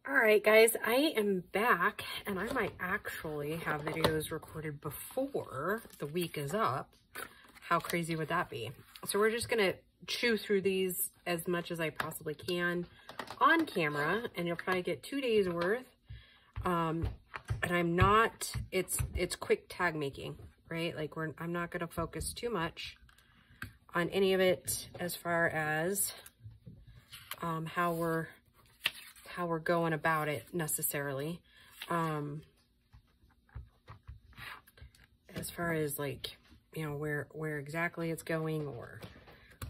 All right, guys, I am back, and I might actually have videos recorded before the week is up. How crazy would that be? So we're just gonna chew through these as much as I possibly can on camera, and you'll probably get 2 days worth. And I'm not, it's quick tag making, right? Like I'm not gonna focus too much on any of it as far as how we're going about it necessarily. As far as like, you know, where exactly it's going, or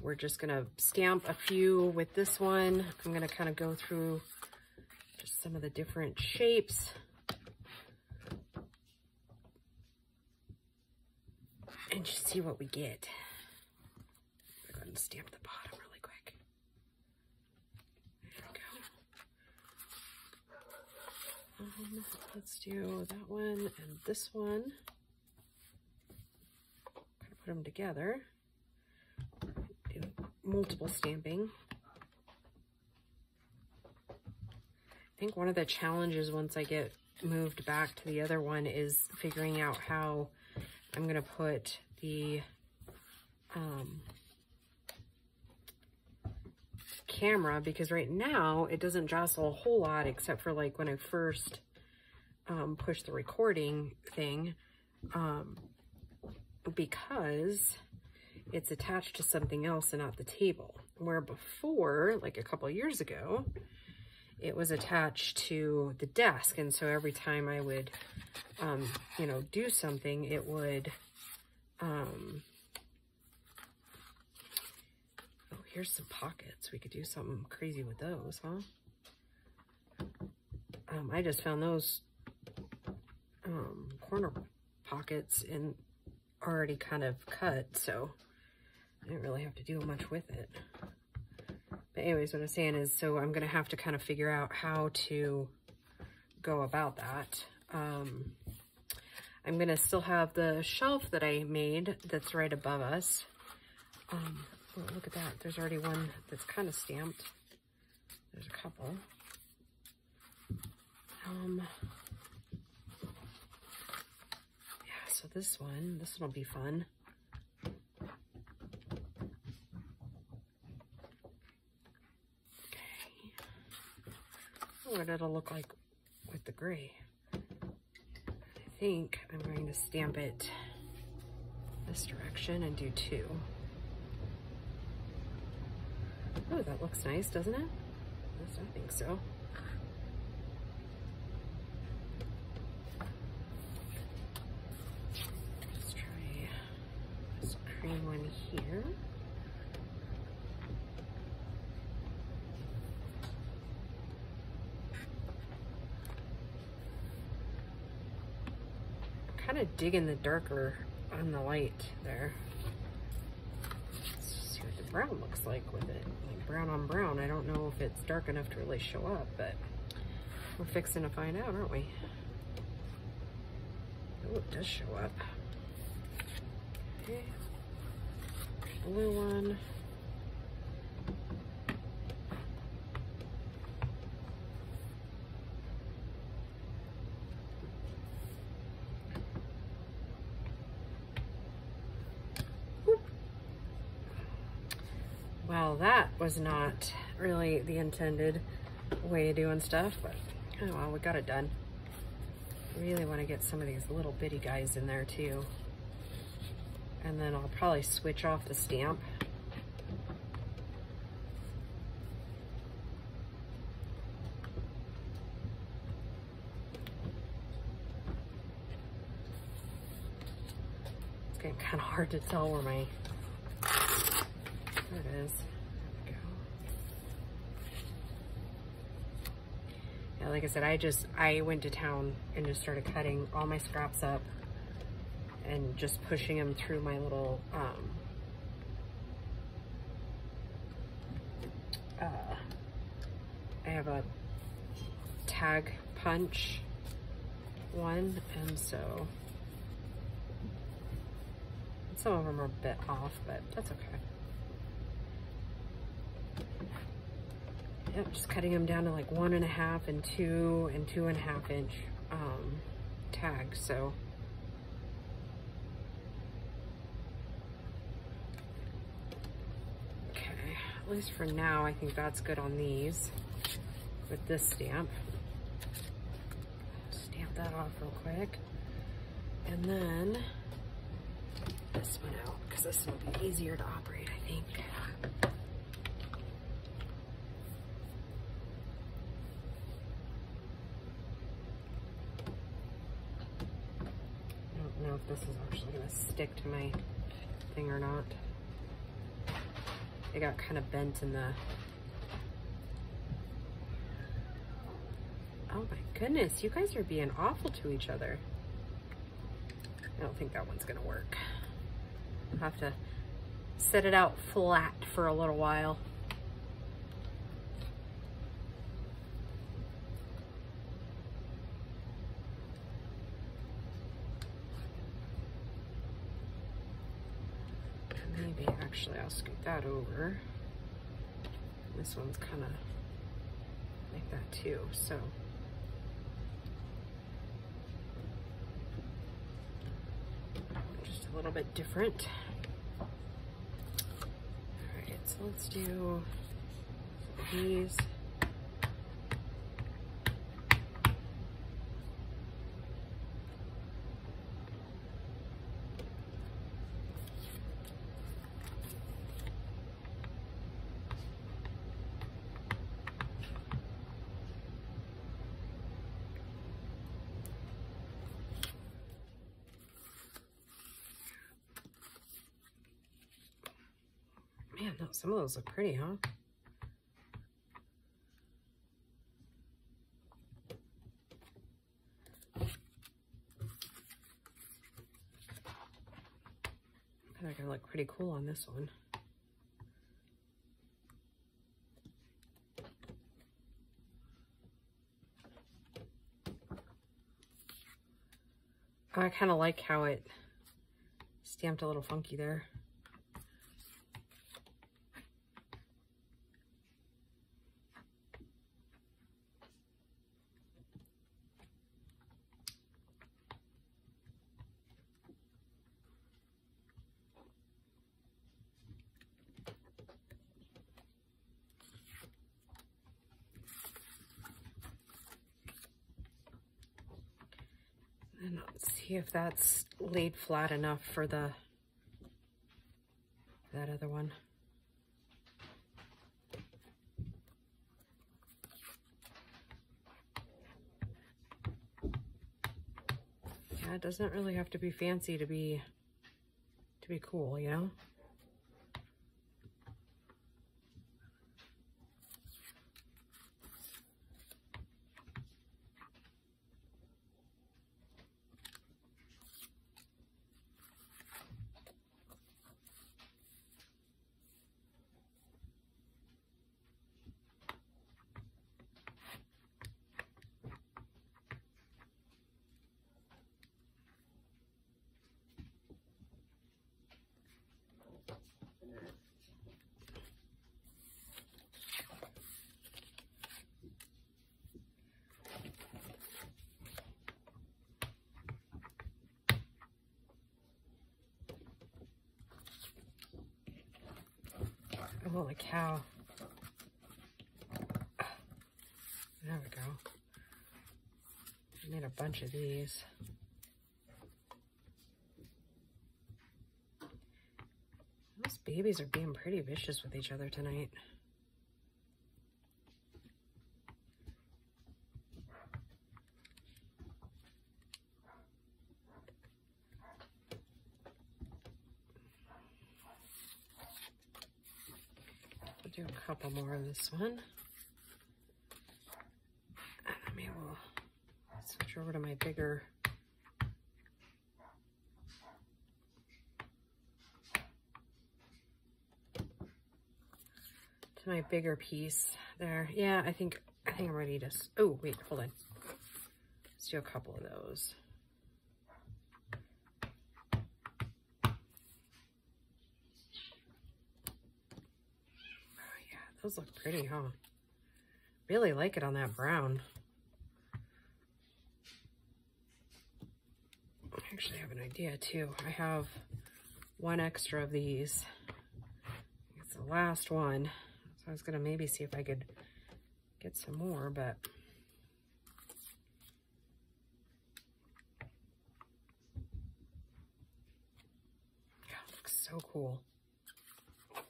we're just gonna stamp a few with this one. I'm gonna kind of go through just some of the different shapes and just see what we get. I'll go ahead and stamp the bottom really quick. There we go. Let's do that one and this one. Kind of put them together. Do multiple stamping. I think one of the challenges once I get moved back to the other one is figuring out how I'm gonna put the camera, because right now it doesn't jostle a whole lot except for like when I first push the recording thing, because it's attached to something else and not the table, where before, like a couple of years ago, it was attached to the desk, and so every time I would you know, do something, it would oh, here's some pockets. We could do something crazy with those, huh? I just found those corner pockets and already kind of cut, so I didn't really have to do much with it. But anyways, what I'm saying is, so I'm gonna have to kind of figure out how to go about that. I'm gonna still have the shelf that I made that's right above us. Oh, look at that. There's already one that's kind of stamped. There's a couple. Yeah, so this one will be fun. Okay. What it'll look like with the gray. I think I'm going to stamp it this direction and do 2. Oh, that looks nice, doesn't it? Yes, I think so. Let's try this cream one here. Kind of digging the darker on the light there. Let's see what the brown looks like with it. Like brown on brown. I don't know if it's dark enough to really show up, but we're fixing to find out, aren't we? Oh, it does show up. Okay. Blue one. Well, that was not really the intended way of doing stuff, but oh well, we got it done. Really want to get some of these little bitty guys in there too. And then I'll probably switch off the stamp. It's getting kind of hard to tell where my, there it is. There we go. Yeah, like I said, I went to town and just started cutting all my scraps up and just pushing them through my little I have a tag punch one, and so some of them are a bit off, but that's okay. Yep, just cutting them down to like 1.5 and 2 and 2.5 inch tags. So okay, at least for now, I think that's good on these with this stamp. Stamp that off real quick, and then this one out because this will be easier to operate, I think. I don't know if this is actually going to stick to my thing or not. It got kind of bent in the... Oh my goodness, you guys are being awful to each other. I don't think that one's going to work. I'll have to set it out flat for a little while. Maybe actually I'll scoot that over. This one's kind of like that too, so. Just a little bit different. All right, so let's do these. Man, no, some of those look pretty, huh? They're gonna look pretty cool on this one. I kind of like how it stamped a little funky there. And let's see if that's laid flat enough for that other one. Yeah, it doesn't really have to be fancy to be cool, you know? Holy cow. There we go. I made a bunch of these. Those babies are being pretty vicious with each other tonight. Do a couple more of this one. And maybe we'll switch over to my bigger. To my bigger piece there. Yeah, I think I'm ready to. Oh wait, hold on. Let's do a couple of those. Those look pretty, huh? really like it on that brown. I actually have an idea too. I have one extra of these. It's the last one. So I was gonna maybe see if I could get some more, but yeah, it looks so cool. What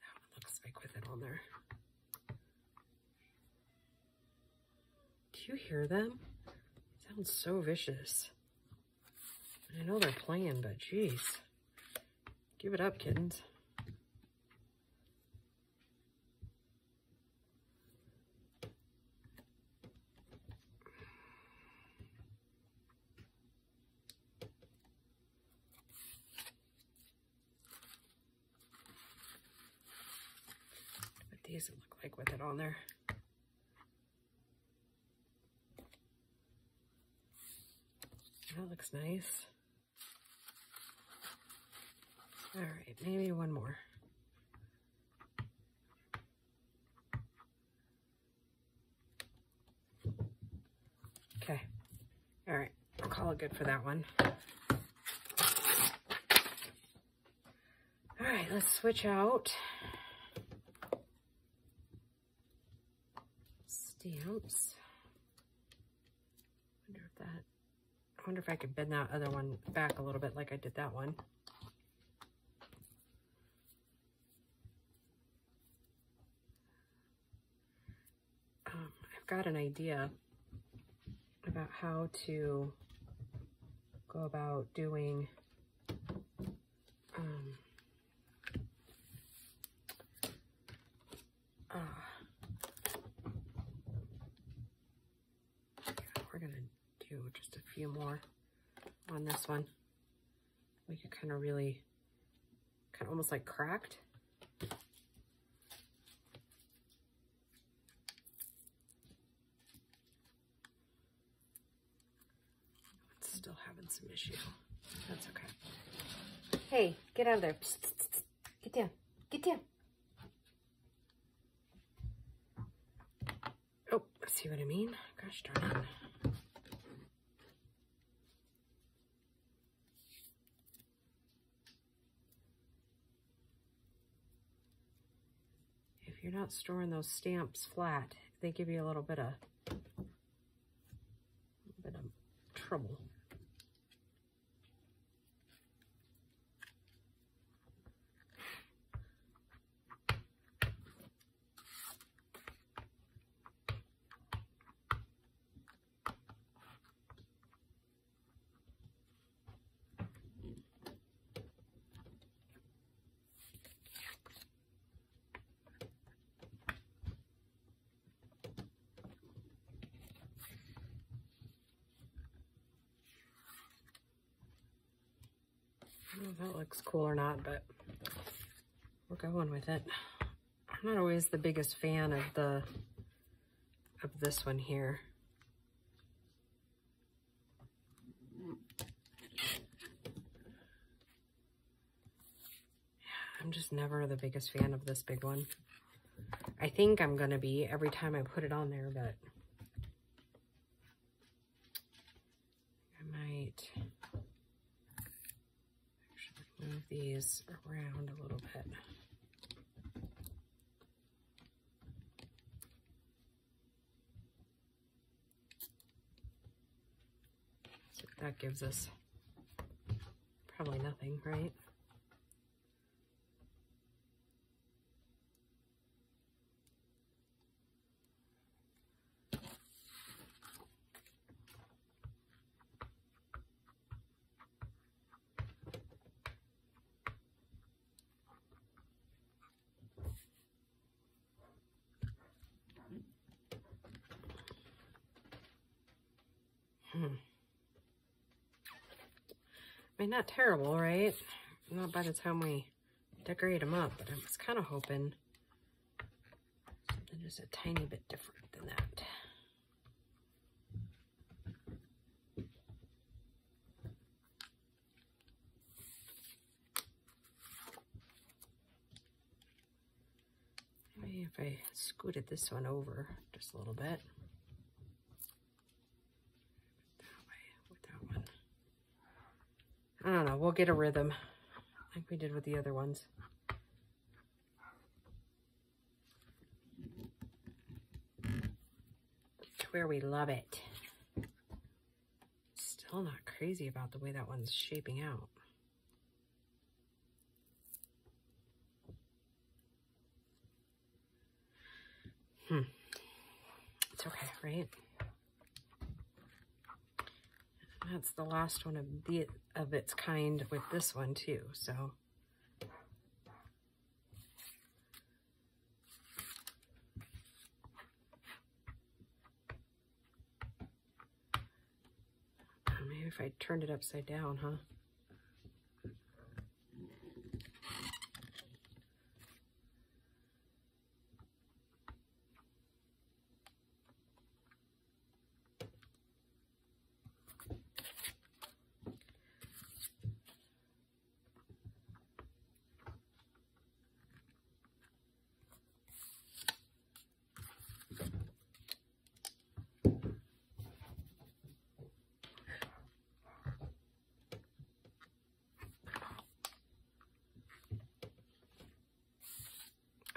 that one looks like with it on there. Do you hear them? It sounds so vicious. I know they're playing, but geez. Give it up, kittens. What these look like with it on there. That looks nice. All right, maybe one more. Okay. All right, I'll call it good for that one. All right, let's switch out stamps. I wonder if I could bend that other one back a little bit like I did that one. I've got an idea about how to go about doing we're gonna do just a few more on this one. Make it kind of really, kind of almost like cracked. It's still having some issue. That's okay. Hey, get out of there. Psst, psst, psst. Get down. Get down. Oh, see what I mean? Gosh darn it. If you're not storing those stamps flat, they give you a little bit of trouble. I don't know if that looks cool or not, but we're going with it. I'm not always the biggest fan of this one here. I'm just never the biggest fan of this big one. I think I'm gonna be every time I put it on there, but I might actually move these around a little bit. So that gives us probably nothing, right? I mean, not terrible, right? Not by the time we decorate them up, but I was kind of hoping something just a tiny bit different than that. scooted this one over just a little bit. That way with that one. I don't know, we'll get a rhythm like we did with the other ones. To where we love it. Still not crazy about the way that one's shaping out. It's okay, right? And that's the last one of its kind with this one too, so. Maybe if I turned it upside down, huh?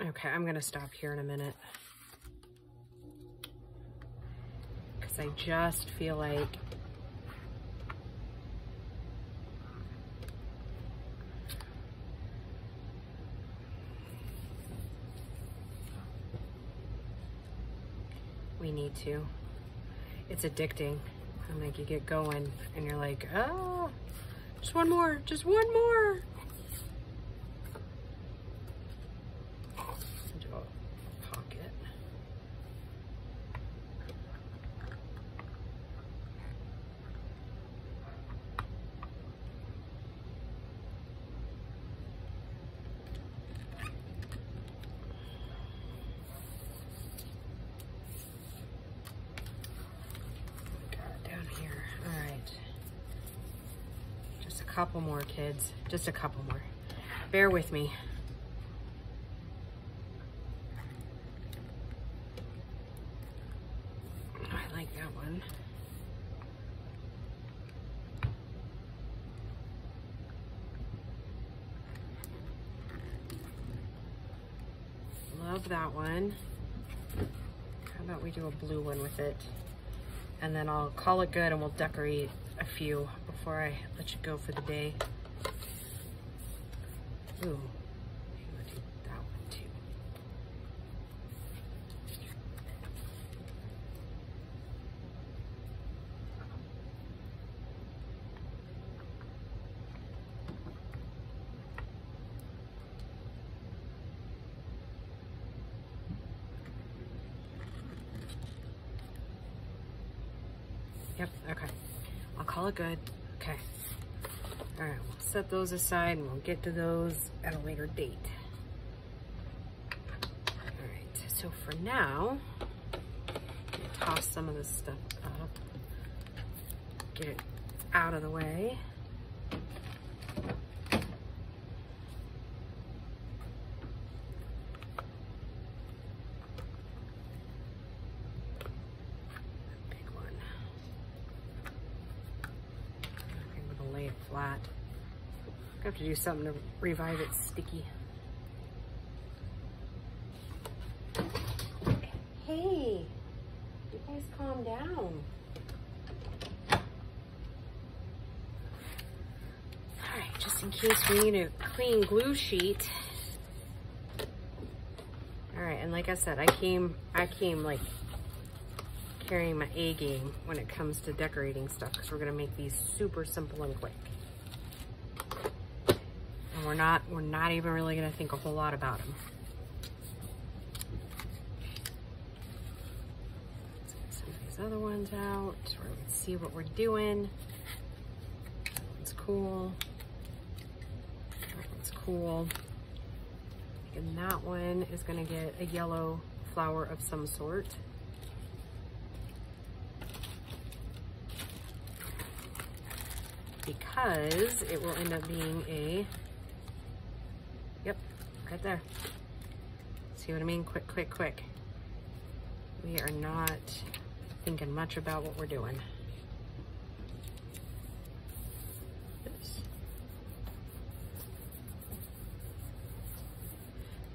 Okay, I'm gonna stop here in a minute because I just feel like we need to. It's addicting. And like you get going and you're like, oh, just one more, just one more. Couple more, kids, just a couple more. Bear with me. I like that one. Love that one. How about we do a blue one with it? And then I'll call it good and we'll decorate a few before I let you go for the day. Ooh, I'm gonna do that one too. Yep, okay. I'll call it good. Okay. All right, we'll set those aside and we'll get to those at a later date. All right, so for now, toss some of this stuff up. Get it out of the way. Flat. I have to do something to revive it sticky. Hey, you guys calm down. Alright, just in case we need a clean glue sheet. Alright, and like I said, I came like carrying my A game when it comes to decorating stuff because we're gonna make these super simple and quick. And we're not even really gonna think a whole lot about them. Let's get some of these other ones out where we can see what we're doing. That one's cool. That one's cool. And that one is gonna get a yellow flower of some sort. Because it will end up being a, yep, right there. See what I mean? Quick, quick, quick. We are not thinking much about what we're doing.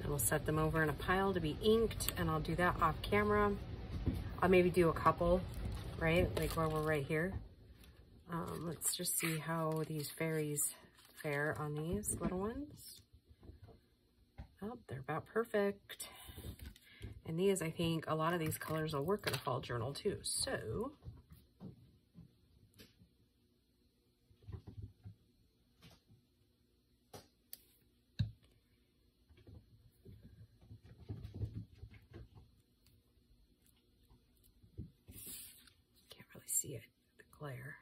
And we'll set them over in a pile to be inked, and I'll do that off camera. I'll maybe do a couple, right? Like while we're right here. Let's just see how these fairies fare on these little ones. Oh, they're about perfect. And these, I think, a lot of these colors will work in a fall journal too. So, can't really see it, the glare.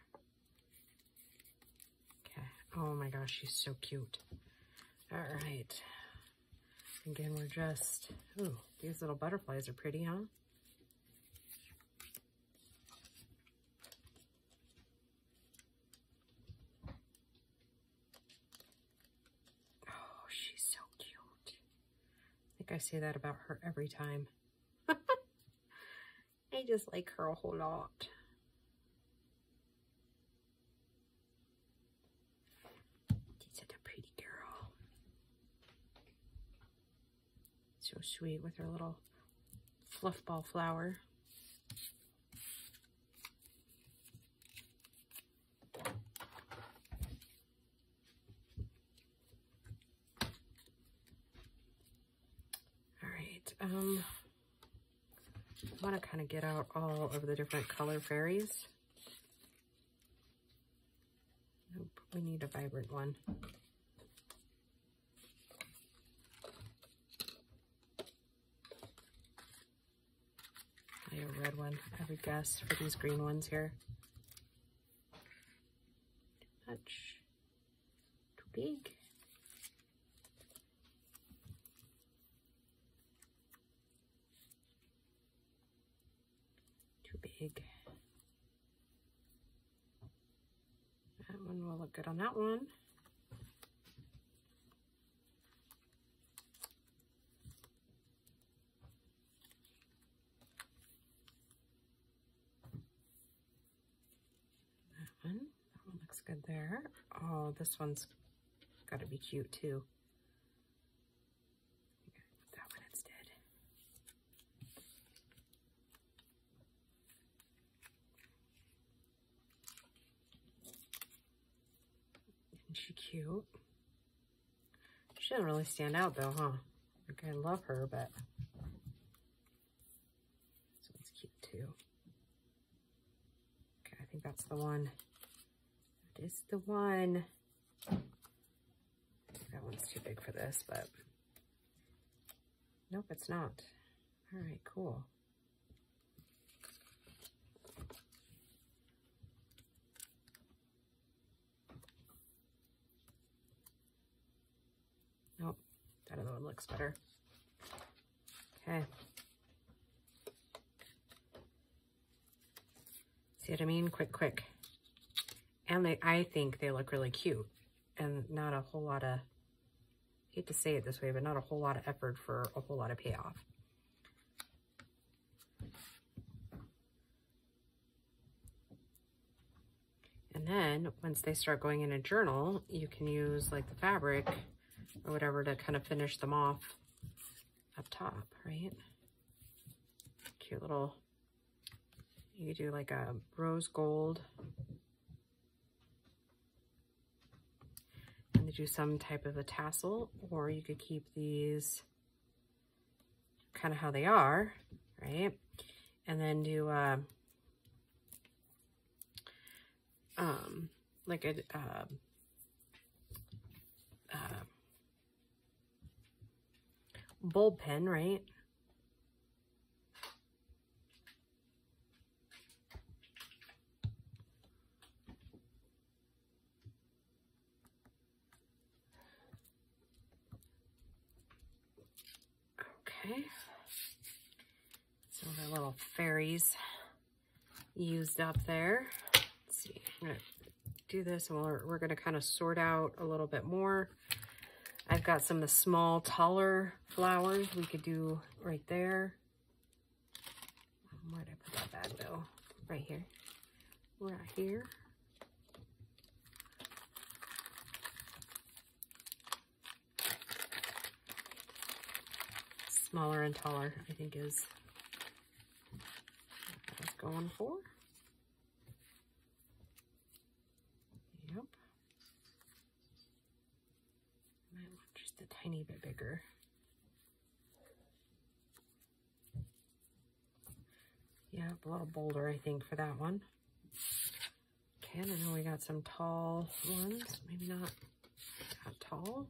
Okay. Oh my gosh, she's so cute. All right. Again, we're just, ooh, these little butterflies are pretty, huh? Oh, she's so cute. I think I say that about her every time. I just like her a whole lot. She's such a pretty girl. So sweet with her little fluff ball flower. All right, I want to kind of get out all of the different color fairies. Nope, we need a vibrant one. A red one, I would guess, for these green ones here. Too much. Too big. Too big. That one will look good on that one. That one looks good there. Oh, this one's got to be cute too. Put that one instead. Isn't she cute? She doesn't really stand out though, huh? Like, I love her, but this one's cute too. Okay, I think that's the one. It is the one. That one's too big for this, but nope, it's not. All right, cool. Nope, that other one looks better. Okay. See what I mean? Quick, quick. And I think they look really cute and not a whole lot of, I hate to say it this way, but not a whole lot of effort for a whole lot of payoff. And then once they start going in a journal, you can use like the fabric or whatever to kind of finish them off up top, right? Cute little, you could do like a rose gold. And do some type of a tassel, or you could keep these kind of how they are, right? And then do like a bulb pen, right? Okay, some of our little fairies used up there. Let's see, I'm gonna do this and we're gonna kind of sort out a little bit more. I've got some of the small, taller flowers we could do right there. right here. Right here. Smaller and taller, I think, is what I was going for. Yep. Might want just a tiny bit bigger. Yeah, a little bolder, I think, for that one. Okay, and I know we got some tall ones. Maybe not that tall.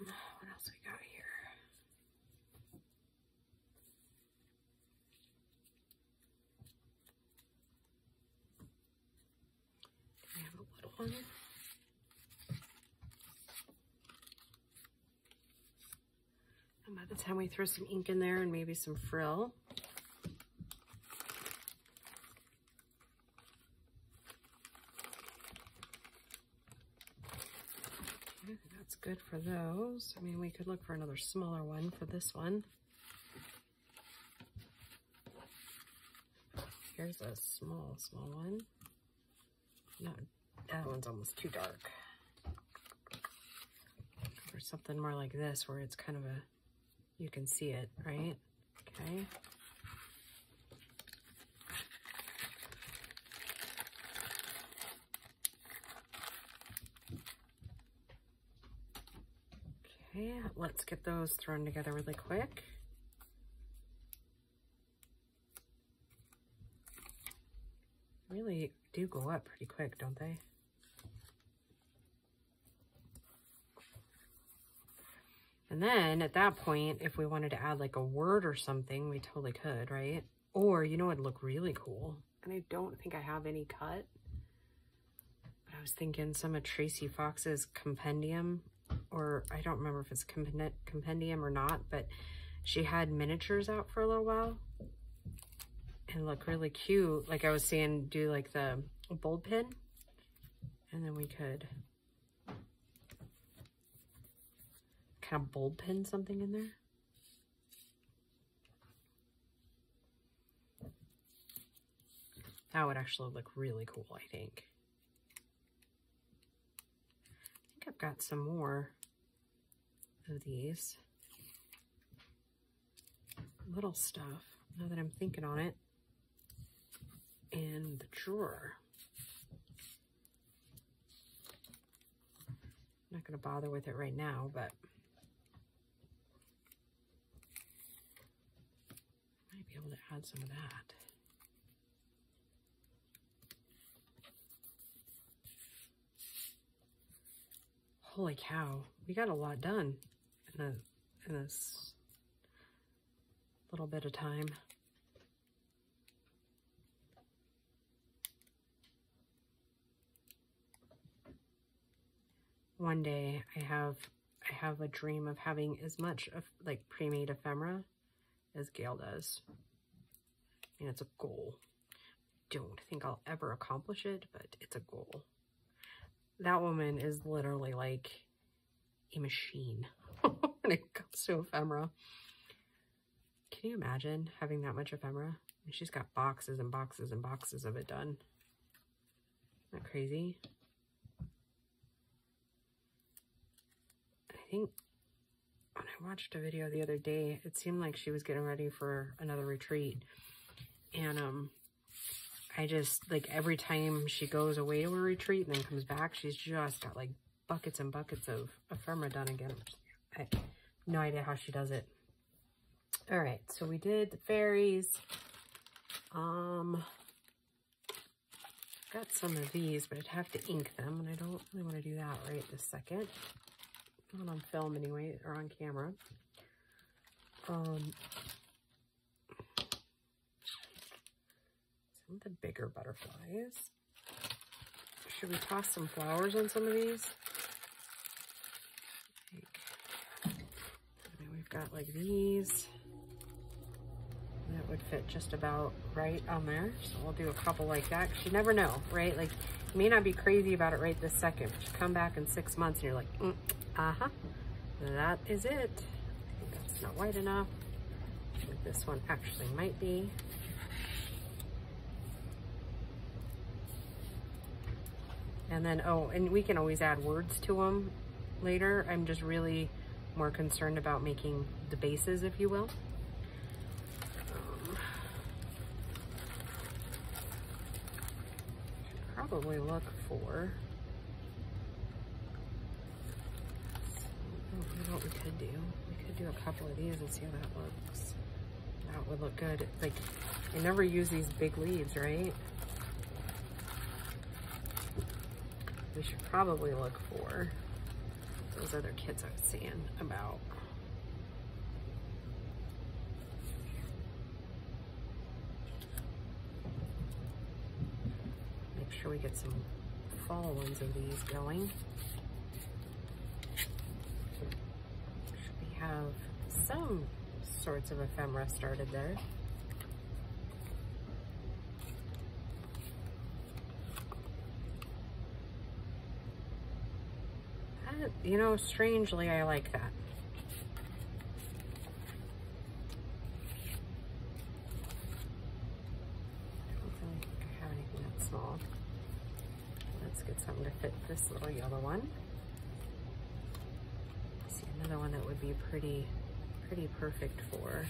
What else we got here? We have a little one. And by the time we throw some ink in there and maybe some frill, okay, that's good for those. I mean, we could look for another smaller one for this one. Here's a small one. No, that one's almost too dark. Or something more like this where it's kind of a, you can see it, right? Okay. Okay, let's get those thrown together really quick. Really do go up pretty quick, don't they? And then at that point, if we wanted to add like a word or something, we totally could, right? Or, you know, it'd look really cool. And I don't think I have any cut. But I was thinking some of Tracy Fox's compendium, or I don't remember if it's compendium or not, but she had miniatures out for a little while. And look really cute. Like I was saying, do like the bold pin. And then we could kind of bold pin something in there. That would actually look really cool, I think. I think I've got some more of these little stuff, now that I'm thinking on it, in the drawer. I'm not going to bother with it right now, but I might be able to add some of that. Holy cow, we got a lot done in this little bit of time. One day I have a dream of having as much of like pre-made ephemera as Gail does. And it's a goal. Don't think I'll ever accomplish it, but it's a goal. That woman is literally like a machine when it comes to ephemera. Can you imagine having that much ephemera? I mean, she's got boxes and boxes and boxes of it done. Isn't that crazy? I think when I watched a video the other day, it seemed like she was getting ready for another retreat. And I just, like, every time she goes away to a retreat and then comes back, she's just got, like, buckets and buckets of ephemera done again. I have no idea how she does it. All right, so we did the fairies. Got some of these, but I'd have to ink them, and I don't really want to do that right this second. Not on film anyway, or on camera. Some of the bigger butterflies. Should we toss some flowers on some of these? I mean, we've got like these. That would fit just about right on there. So we'll do a couple like that, because you never know, right? Like, you may not be crazy about it right this second, but you come back in 6 months and you're like, uh-huh, that is it. I think that's not white enough. I think this one actually might be. And then, oh, and we can always add words to them later. I'm just really more concerned about making the bases, if you will. Probably look for, you know what we could do? We could do a couple of these and see how that looks. That would look good. Like, you never use these big leaves, right? We should probably look for those other kits I was seeing about. Make sure we get some fall ones of these going. We have some sorts of ephemera started there. You know, strangely, I like that. I don't really think I have anything that small. Let's get something to fit this little yellow one. See, another one that would be pretty perfect for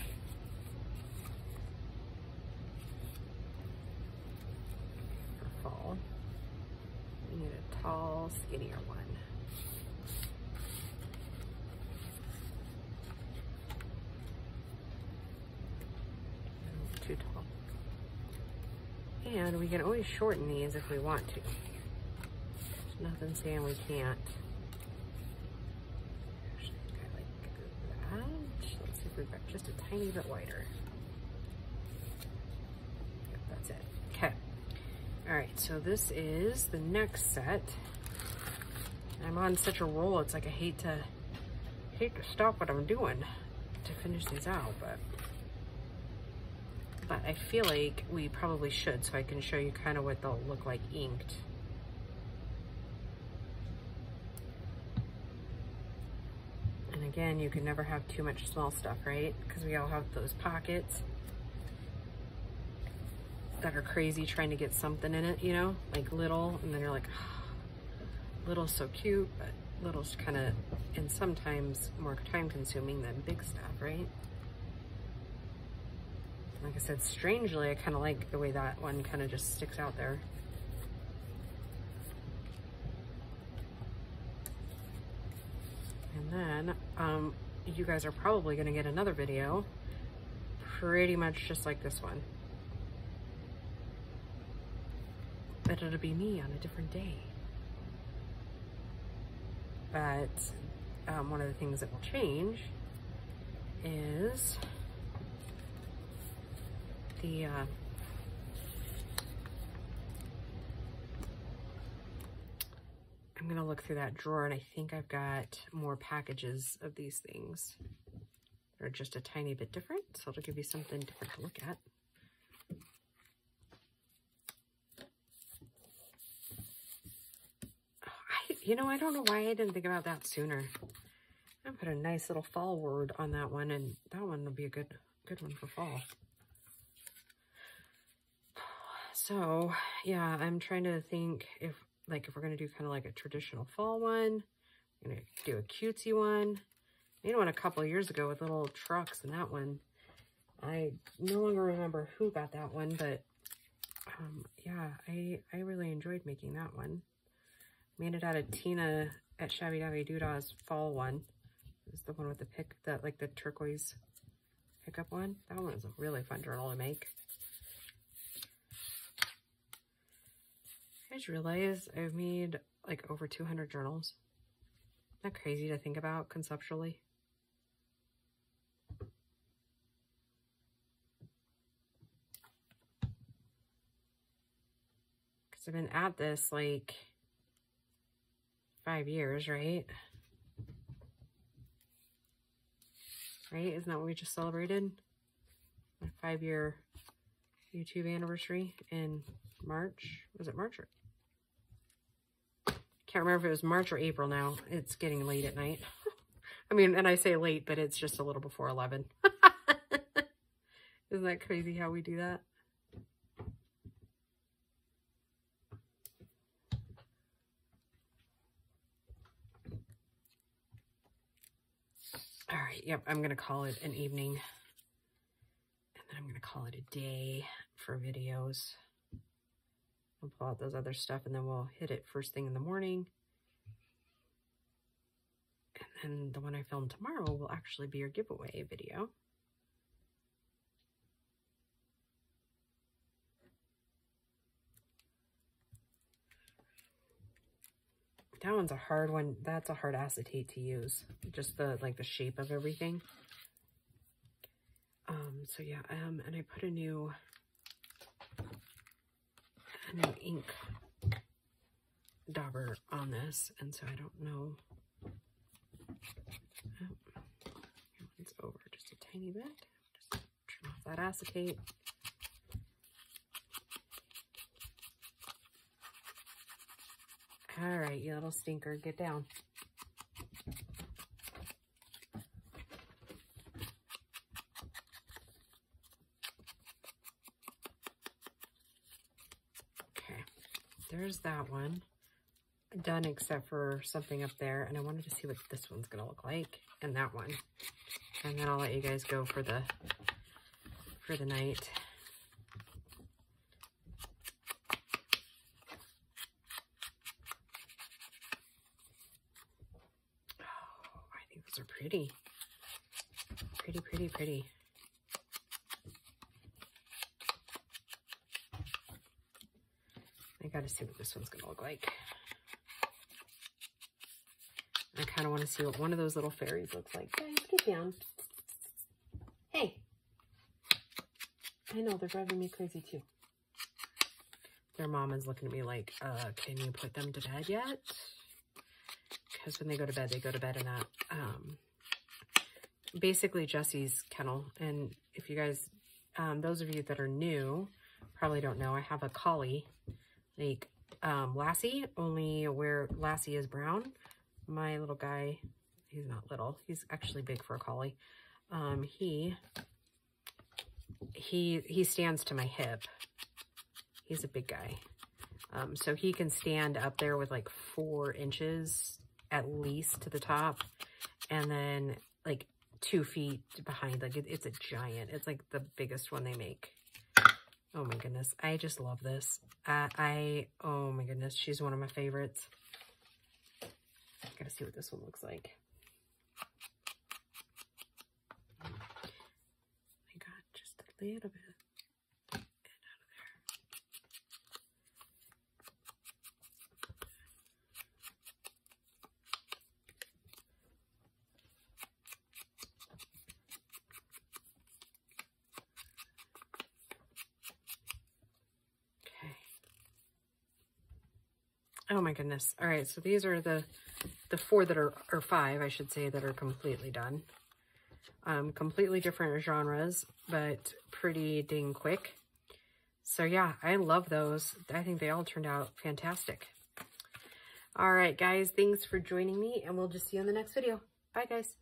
fall. We need a tall, skinnier one. Too tall. And we can always shorten these if we want to. There's nothing saying we can't. Actually, I think I like that. Let's see if we've got just a tiny bit wider. Yep, that's it. Okay. All right, so this is the next set. I'm on such a roll, it's like I hate to stop what I'm doing to finish these out, but I feel like we probably should, so I can show you kind of what they'll look like inked. And again, you can never have too much small stuff, right? Because we all have those pockets that are crazy trying to get something in it, you know? Like little, and then you're like, oh, little's so cute, but little's kind of, and sometimes more time consuming than big stuff, right? Like I said, strangely, I kind of like the way that one kind of just sticks out there. And then, you guys are probably going to get another video pretty much just like this one. But it'll be me on a different day. But one of the things that will change is the I'm gonna look through that drawer, and I think I've got more packages of these things. They're just a tiny bit different, so it'll give you something different to look at. You know, I don't know why I didn't think about that sooner. I put a nice little fall word on that one, and that one will be a good one for fall. So yeah, I'm trying to think if we're gonna do kind of like a traditional fall one, I'm gonna do a cutesy one. I made one a couple of years ago with little trucks, and that one, I no longer remember who got that one, but yeah, I really enjoyed making that one. Made it out of Tina at Shabby Dabby Doodah's fall one. It was the one with the like the turquoise pickup one. That one was a really fun journal to make. I just realized I've made like over 200 journals. Isn't that crazy to think about conceptually? because I've been at this like 5 years, right? Right? Isn't that what we just celebrated? My 5-year YouTube anniversary in March. Was it March or? Can't remember if it was March or April now. It's getting late at night. I mean, and I say late, but it's just a little before 11. Isn't that crazy how we do that? All right, yep, I'm going to call it an evening. And then I'm going to call it a day for videos. We'll pull out those other stuff and then we'll hit it first thing in the morning. And then the one I filmed tomorrow will actually be your giveaway video. That one's a hard one. That's a hard acetate to use. Just the the shape of everything. So yeah, and I put a new ink dauber on this, and so I don't know. Oh, it's over just a tiny bit. Just turn off that acetate. All right, you little stinker, get down. Okay, there's that one. Done except for something up there, and I wanted to see what this one's gonna look like, and that one. And then I'll let you guys go for the night. Those are pretty. Pretty, pretty, pretty. I gotta see what this one's gonna look like. I kind of want to see what one of those little fairies looks like. Guys, get down. Hey. I know, they're driving me crazy too. Their mom is looking at me like, can you put them to bed yet? Because when they go to bed in that, basically Jesse's kennel. And if you guys, those of you that are new, probably don't know, I have a collie, like Lassie, only where Lassie is brown. My little guy, he's not little, he's actually big for a collie. He stands to my hip. He's a big guy. So he can stand up there with like 4 inches at least to the top, and then like 2 feet behind. Like it's a giant. It's like the biggest one they make. Oh my goodness, I just love this. Oh my goodness, she's one of my favorites. Gotta see what this one looks like. I got just a little bit. Oh my goodness. All right, so these are the 4 that are, or 5, I should say, that are completely done. Completely different genres, but pretty dang quick. So yeah, I love those. I think they all turned out fantastic. All right, guys, thanks for joining me, and we'll just see you on the next video. Bye, guys.